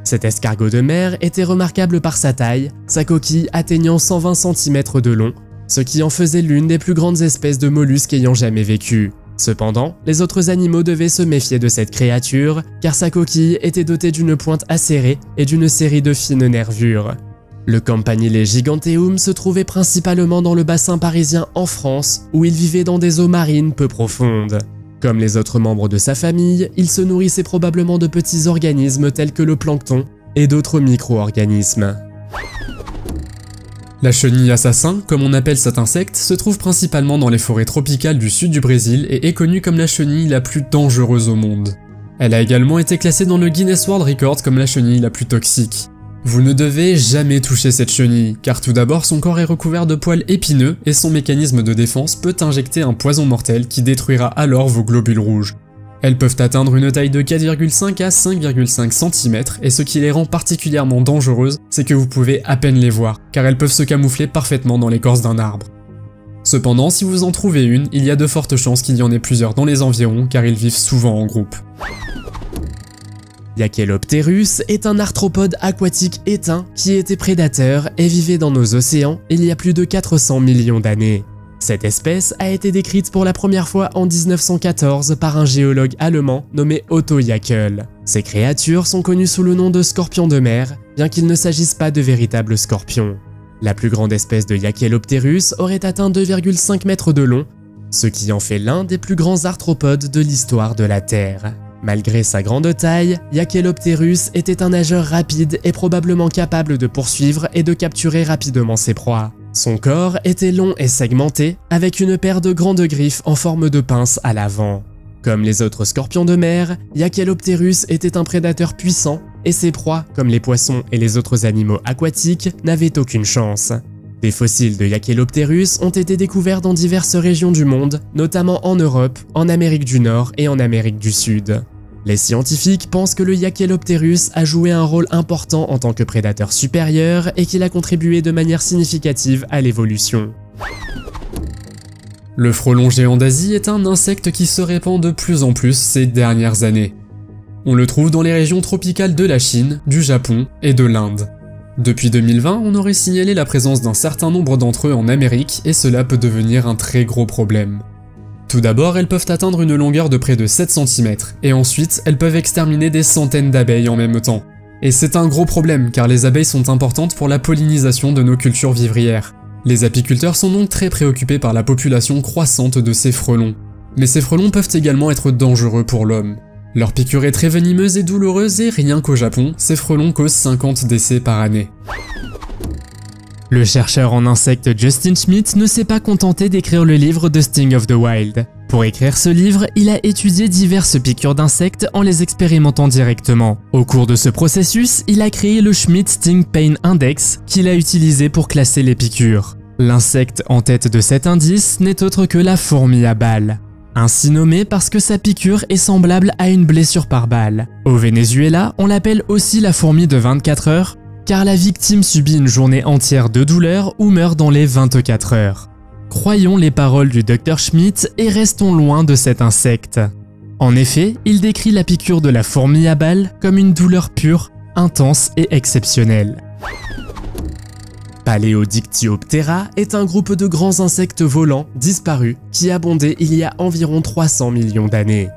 Speaker 1: Cet escargot de mer était remarquable par sa taille, sa coquille atteignant 120 cm de long, ce qui en faisait l'une des plus grandes espèces de mollusques ayant jamais vécu. Cependant, les autres animaux devaient se méfier de cette créature, car sa coquille était dotée d'une pointe acérée et d'une série de fines nervures. Le Campanile giganteum se trouvait principalement dans le bassin parisien en France, où il vivait dans des eaux marines peu profondes. Comme les autres membres de sa famille, il se nourrissait probablement de petits organismes tels que le plancton et d'autres micro-organismes.
Speaker 2: La chenille assassin, comme on appelle cet insecte, se trouve principalement dans les forêts tropicales du sud du Brésil et est connue comme la chenille la plus dangereuse au monde. Elle a également été classée dans le Guinness World Records comme la chenille la plus toxique. Vous ne devez jamais toucher cette chenille, car tout d'abord son corps est recouvert de poils épineux et son mécanisme de défense peut injecter un poison mortel qui détruira alors vos globules rouges. Elles peuvent atteindre une taille de 4,5 à 5,5 cm et ce qui les rend particulièrement dangereuses, c'est que vous pouvez à peine les voir, car elles peuvent se camoufler parfaitement dans l'écorce d'un arbre. Cependant, si vous en trouvez une, il y a de fortes chances qu'il y en ait plusieurs dans les environs, car ils vivent souvent en groupe.
Speaker 1: Yachelopterus est un arthropode aquatique éteint qui était prédateur et vivait dans nos océans il y a plus de 400 millions d'années. Cette espèce a été décrite pour la première fois en 1914 par un géologue allemand nommé Otto Haeckel. Ces créatures sont connues sous le nom de scorpions de mer, bien qu'il ne s'agisse pas de véritables scorpions. La plus grande espèce de Yachelopterus aurait atteint 2,5 mètres de long, ce qui en fait l'un des plus grands arthropodes de l'histoire de la Terre. Malgré sa grande taille, Yachelopterus était un nageur rapide et probablement capable de poursuivre et de capturer rapidement ses proies. Son corps était long et segmenté, avec une paire de grandes griffes en forme de pince à l'avant. Comme les autres scorpions de mer, Yachelopterus était un prédateur puissant, et ses proies, comme les poissons et les autres animaux aquatiques, n'avaient aucune chance. Des fossiles de Yachelopterus ont été découverts dans diverses régions du monde, notamment en Europe, en Amérique du Nord et en Amérique du Sud. Les scientifiques pensent que le Yachelopterus a joué un rôle important en tant que prédateur supérieur et qu'il a contribué de manière significative à l'évolution.
Speaker 2: Le frelon géant d'Asie est un insecte qui se répand de plus en plus ces dernières années. On le trouve dans les régions tropicales de la Chine, du Japon et de l'Inde. Depuis 2020, on aurait signalé la présence d'un certain nombre d'entre eux en Amérique et cela peut devenir un très gros problème. Tout d'abord, elles peuvent atteindre une longueur de près de 7 cm, et ensuite, elles peuvent exterminer des centaines d'abeilles en même temps. Et c'est un gros problème, car les abeilles sont importantes pour la pollinisation de nos cultures vivrières. Les apiculteurs sont donc très préoccupés par la population croissante de ces frelons. Mais ces frelons peuvent également être dangereux pour l'homme. Leur piqûre est très venimeuse et douloureuse et rien qu'au Japon, ces frelons causent 50 décès par année.
Speaker 1: Le chercheur en insectes Justin Schmidt ne s'est pas contenté d'écrire le livre The Sting of the Wild. Pour écrire ce livre, il a étudié diverses piqûres d'insectes en les expérimentant directement. Au cours de ce processus, il a créé le Schmidt Sting Pain Index qu'il a utilisé pour classer les piqûres. L'insecte en tête de cet indice n'est autre que la fourmi à balles. Ainsi nommée parce que sa piqûre est semblable à une blessure par balle. Au Venezuela, on l'appelle aussi la fourmi de 24 heures, car la victime subit une journée entière de douleur ou meurt dans les 24 heures. Croyons les paroles du Dr Schmidt et restons loin de cet insecte. En effet, il décrit la piqûre de la fourmi à balles comme une douleur pure, intense et exceptionnelle. Paleodictyoptera est un groupe de grands insectes volants disparus qui abondaient il y a environ 300 millions d'années.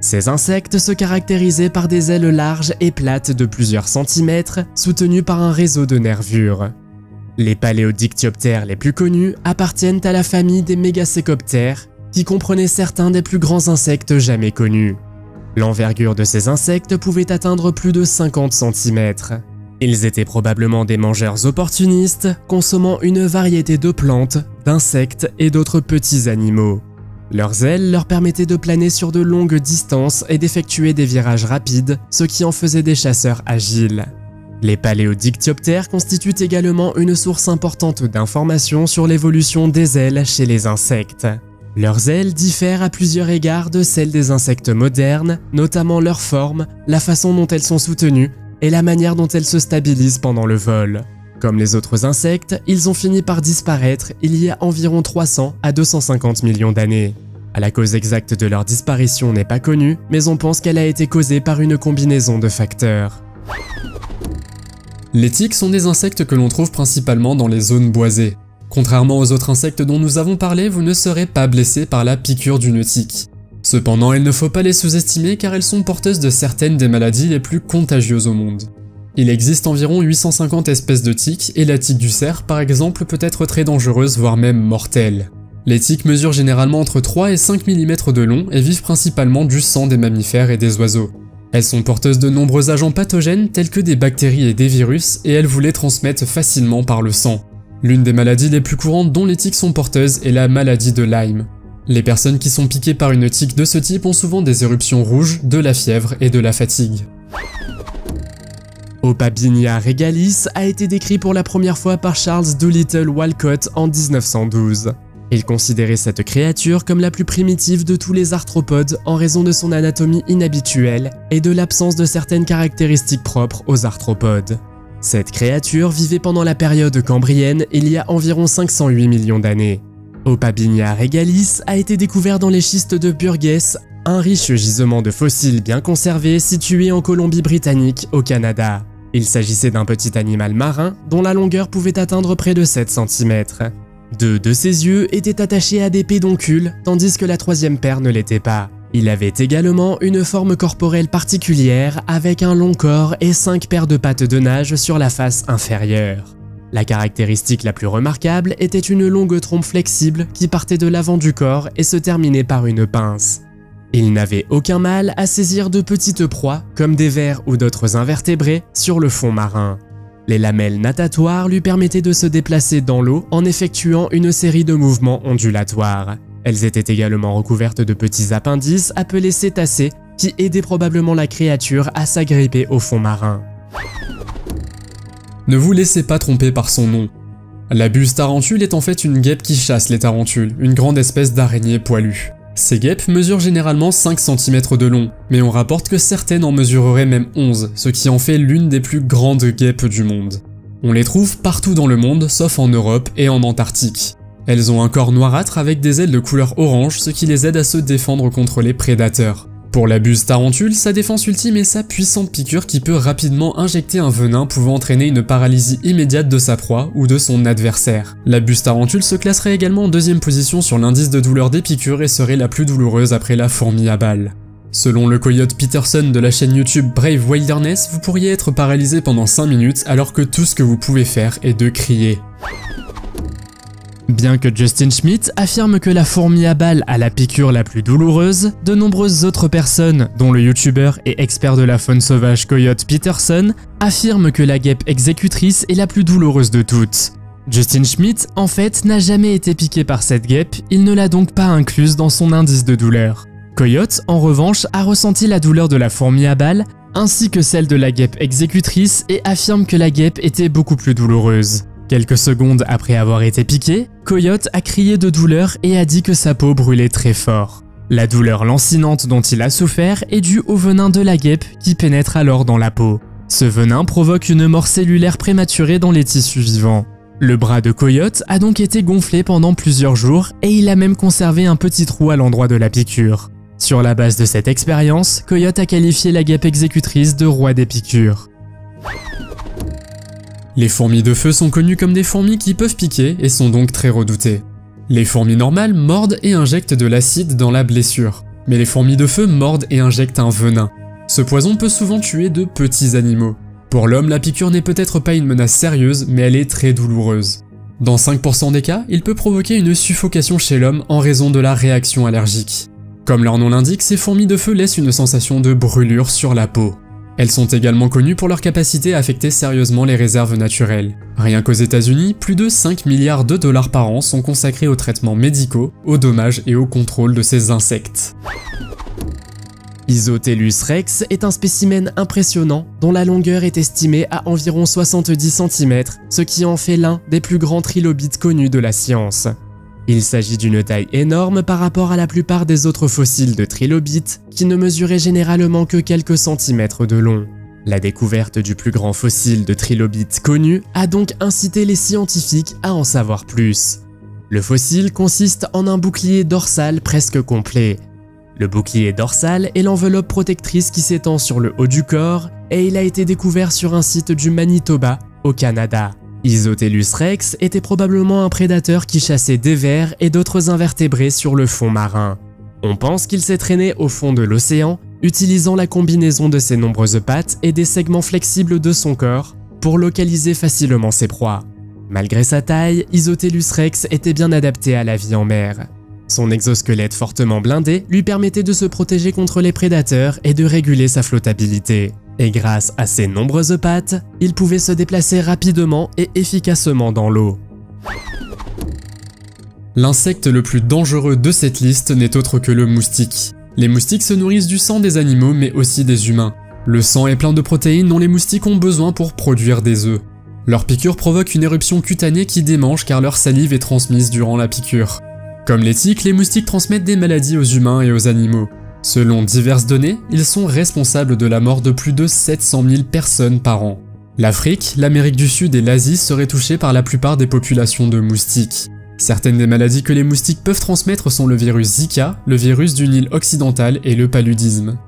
Speaker 1: Ces insectes se caractérisaient par des ailes larges et plates de plusieurs centimètres, soutenues par un réseau de nervures. Les paléodictyoptères les plus connus appartiennent à la famille des mégacécoptères, qui comprenaient certains des plus grands insectes jamais connus. L'envergure de ces insectes pouvait atteindre plus de 50 cm. Ils étaient probablement des mangeurs opportunistes, consommant une variété de plantes, d'insectes et d'autres petits animaux. Leurs ailes leur permettaient de planer sur de longues distances et d'effectuer des virages rapides, ce qui en faisait des chasseurs agiles. Les paléodictyoptères constituent également une source importante d'informations sur l'évolution des ailes chez les insectes. Leurs ailes diffèrent à plusieurs égards de celles des insectes modernes, notamment leur forme, la façon dont elles sont soutenues et la manière dont elles se stabilisent pendant le vol. Comme les autres insectes, ils ont fini par disparaître il y a environ 300 à 250 millions d'années. La cause exacte de leur disparition n'est pas connue, mais on pense qu'elle a été causée par une combinaison de facteurs.
Speaker 2: Les tiques sont des insectes que l'on trouve principalement dans les zones boisées. Contrairement aux autres insectes dont nous avons parlé, vous ne serez pas blessé par la piqûre d'une tique. Cependant, il ne faut pas les sous-estimer car elles sont porteuses de certaines des maladies les plus contagieuses au monde. Il existe environ 850 espèces de tiques et la tique du cerf par exemple peut être très dangereuse voire même mortelle. Les tiques mesurent généralement entre 3 et 5 mm de long et vivent principalement du sang des mammifères et des oiseaux. Elles sont porteuses de nombreux agents pathogènes tels que des bactéries et des virus et elles vous les transmettent facilement par le sang. L'une des maladies les plus courantes dont les tiques sont porteuses est la maladie de Lyme. Les personnes qui sont piquées par une tique de ce type ont souvent des éruptions rouges, de la fièvre et de la fatigue.
Speaker 1: Opabinia regalis a été décrit pour la première fois par Charles Doolittle Walcott en 1912. Il considérait cette créature comme la plus primitive de tous les arthropodes en raison de son anatomie inhabituelle et de l'absence de certaines caractéristiques propres aux arthropodes. Cette créature vivait pendant la période cambrienne il y a environ 508 millions d'années. Opabinia regalis a été découvert dans les schistes de Burgess, un riche gisement de fossiles bien conservés situé en Colombie-Britannique au Canada. Il s'agissait d'un petit animal marin dont la longueur pouvait atteindre près de 7 cm. Deux de ses yeux étaient attachés à des pédoncules, tandis que la troisième paire ne l'était pas. Il avait également une forme corporelle particulière avec un long corps et 5 paires de pattes de nage sur la face inférieure. La caractéristique la plus remarquable était une longue trompe flexible qui partait de l'avant du corps et se terminait par une pince. Il n'avait aucun mal à saisir de petites proies, comme des vers ou d'autres invertébrés, sur le fond marin. Les lamelles natatoires lui permettaient de se déplacer dans l'eau en effectuant une série de mouvements ondulatoires. Elles étaient également recouvertes de petits appendices appelés cétacés qui aidaient probablement la créature à s'agripper au fond marin.
Speaker 2: Ne vous laissez pas tromper par son nom. La buse tarentule est en fait une guêpe qui chasse les tarentules, une grande espèce d'araignée poilue. Ces guêpes mesurent généralement 5 cm de long, mais on rapporte que certaines en mesureraient même 11, ce qui en fait l'une des plus grandes guêpes du monde. On les trouve partout dans le monde, sauf en Europe et en Antarctique. Elles ont un corps noirâtre avec des ailes de couleur orange, ce qui les aide à se défendre contre les prédateurs. Pour la buse tarentule, sa défense ultime est sa puissante piqûre qui peut rapidement injecter un venin pouvant entraîner une paralysie immédiate de sa proie ou de son adversaire. La buse tarentule se classerait également en deuxième position sur l'indice de douleur des piqûres et serait la plus douloureuse après la fourmi à balles. Selon le coyote Peterson de la chaîne YouTube Brave Wilderness, vous pourriez être paralysé pendant 5 minutes alors que tout ce que vous pouvez faire est de crier.
Speaker 1: Bien que Justin Schmidt affirme que la fourmi à balles a la piqûre la plus douloureuse, de nombreuses autres personnes, dont le youtubeur et expert de la faune sauvage Coyote Peterson, affirment que la guêpe exécutrice est la plus douloureuse de toutes. Justin Schmidt, en fait, n'a jamais été piqué par cette guêpe, il ne l'a donc pas incluse dans son indice de douleur. Coyote, en revanche, a ressenti la douleur de la fourmi à balles, ainsi que celle de la guêpe exécutrice et affirme que la guêpe était beaucoup plus douloureuse. Quelques secondes après avoir été piqué, Coyote a crié de douleur et a dit que sa peau brûlait très fort. La douleur lancinante dont il a souffert est due au venin de la guêpe qui pénètre alors dans la peau. Ce venin provoque une mort cellulaire prématurée dans les tissus vivants. Le bras de Coyote a donc été gonflé pendant plusieurs jours et il a même conservé un petit trou à l'endroit de la piqûre. Sur la base de cette expérience, Coyote a qualifié la guêpe exécutrice de roi des piqûres.
Speaker 2: Les fourmis de feu sont connues comme des fourmis qui peuvent piquer et sont donc très redoutées. Les fourmis normales mordent et injectent de l'acide dans la blessure, mais les fourmis de feu mordent et injectent un venin. Ce poison peut souvent tuer de petits animaux. Pour l'homme, la piqûre n'est peut-être pas une menace sérieuse, mais elle est très douloureuse. Dans 5% des cas, il peut provoquer une suffocation chez l'homme en raison de la réaction allergique. Comme leur nom l'indique, ces fourmis de feu laissent une sensation de brûlure sur la peau. Elles sont également connues pour leur capacité à affecter sérieusement les réserves naturelles. Rien qu'aux États-Unis, plus de 5 milliards de dollars par an sont consacrés aux traitements médicaux, aux dommages et au contrôle de ces insectes.
Speaker 1: Isotellus rex est un spécimen impressionnant dont la longueur est estimée à environ 70 cm, ce qui en fait l'un des plus grands trilobites connus de la science. Il s'agit d'une taille énorme par rapport à la plupart des autres fossiles de trilobites qui ne mesuraient généralement que quelques centimètres de long. La découverte du plus grand fossile de trilobites connu a donc incité les scientifiques à en savoir plus. Le fossile consiste en un bouclier dorsal presque complet. Le bouclier dorsal est l'enveloppe protectrice qui s'étend sur le haut du corps et il a été découvert sur un site du Manitoba, au Canada. Isotellus rex était probablement un prédateur qui chassait des vers et d'autres invertébrés sur le fond marin. On pense qu'il s'est traîné au fond de l'océan, utilisant la combinaison de ses nombreuses pattes et des segments flexibles de son corps pour localiser facilement ses proies. Malgré sa taille, Isotellus rex était bien adapté à la vie en mer. Son exosquelette fortement blindé lui permettait de se protéger contre les prédateurs et de réguler sa flottabilité. Et grâce à ses nombreuses pattes, il pouvait se déplacer rapidement et efficacement dans l'eau.
Speaker 2: L'insecte le plus dangereux de cette liste n'est autre que le moustique. Les moustiques se nourrissent du sang des animaux mais aussi des humains. Le sang est plein de protéines dont les moustiques ont besoin pour produire des œufs. Leur piqûre provoque une éruption cutanée qui démange car leur salive est transmise durant la piqûre. Comme les tiques, les moustiques transmettent des maladies aux humains et aux animaux. Selon diverses données, ils sont responsables de la mort de plus de 700 000 personnes par an. L'Afrique, l'Amérique du Sud et l'Asie seraient touchées par la plupart des populations de moustiques. Certaines des maladies que les moustiques peuvent transmettre sont le virus Zika, le virus du Nil occidental et le paludisme.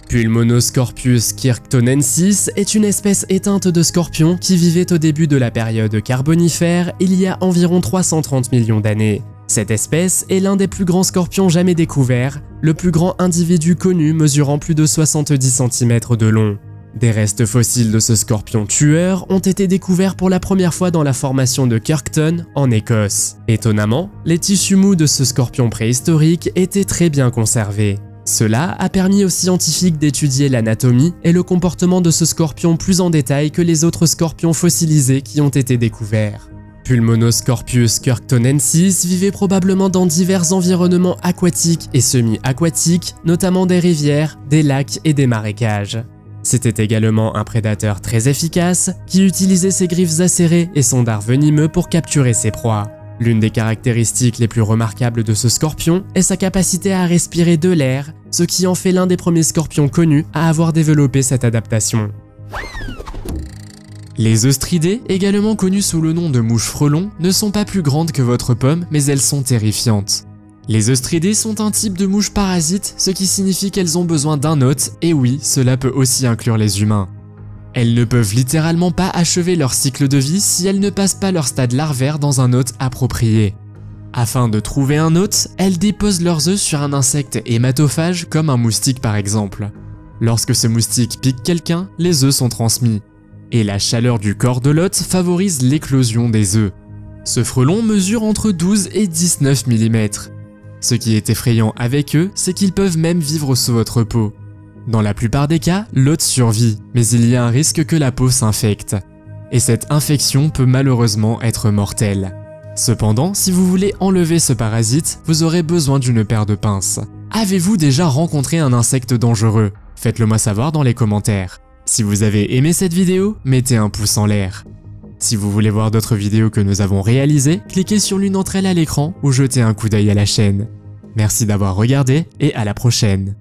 Speaker 1: Pulmonoscorpius kirktonensis est une espèce éteinte de scorpions qui vivait au début de la période carbonifère il y a environ 330 millions d'années. Cette espèce est l'un des plus grands scorpions jamais découverts, le plus grand individu connu mesurant plus de 70 cm de long. Des restes fossiles de ce scorpion tueur ont été découverts pour la première fois dans la formation de Kirkton, en Écosse. Étonnamment, les tissus mous de ce scorpion préhistorique étaient très bien conservés. Cela a permis aux scientifiques d'étudier l'anatomie et le comportement de ce scorpion plus en détail que les autres scorpions fossilisés qui ont été découverts. Pulmonoscorpius kirktonensis vivait probablement dans divers environnements aquatiques et semi-aquatiques, notamment des rivières, des lacs et des marécages. C'était également un prédateur très efficace qui utilisait ses griffes acérées et son dard venimeux pour capturer ses proies. L'une des caractéristiques les plus remarquables de ce scorpion est sa capacité à respirer de l'air, ce qui en fait l'un des premiers scorpions connus à avoir développé cette adaptation. Les Oestridés, également connues sous le nom de mouches frelons, ne sont pas plus grandes que votre pomme, mais elles sont terrifiantes. Les Oestridés sont un type de mouche parasite, ce qui signifie qu'elles ont besoin d'un hôte, et oui, cela peut aussi inclure les humains. Elles ne peuvent littéralement pas achever leur cycle de vie si elles ne passent pas leur stade larvaire dans un hôte approprié. Afin de trouver un hôte, elles déposent leurs œufs sur un insecte hématophage comme un moustique par exemple. Lorsque ce moustique pique quelqu'un, les œufs sont transmis. Et la chaleur du corps de l'hôte favorise l'éclosion des œufs. Ce frelon mesure entre 12 et 19 mm. Ce qui est effrayant avec eux, c'est qu'ils peuvent même vivre sous votre peau. Dans la plupart des cas, l'hôte survit, mais il y a un risque que la peau s'infecte. Et cette infection peut malheureusement être mortelle. Cependant, si vous voulez enlever ce parasite, vous aurez besoin d'une paire de pinces. Avez-vous déjà rencontré un insecte dangereux? Faites-le moi savoir dans les commentaires. Si vous avez aimé cette vidéo, mettez un pouce en l'air. Si vous voulez voir d'autres vidéos que nous avons réalisées, cliquez sur l'une d'entre elles à l'écran ou jetez un coup d'œil à la chaîne. Merci d'avoir regardé et à la prochaine.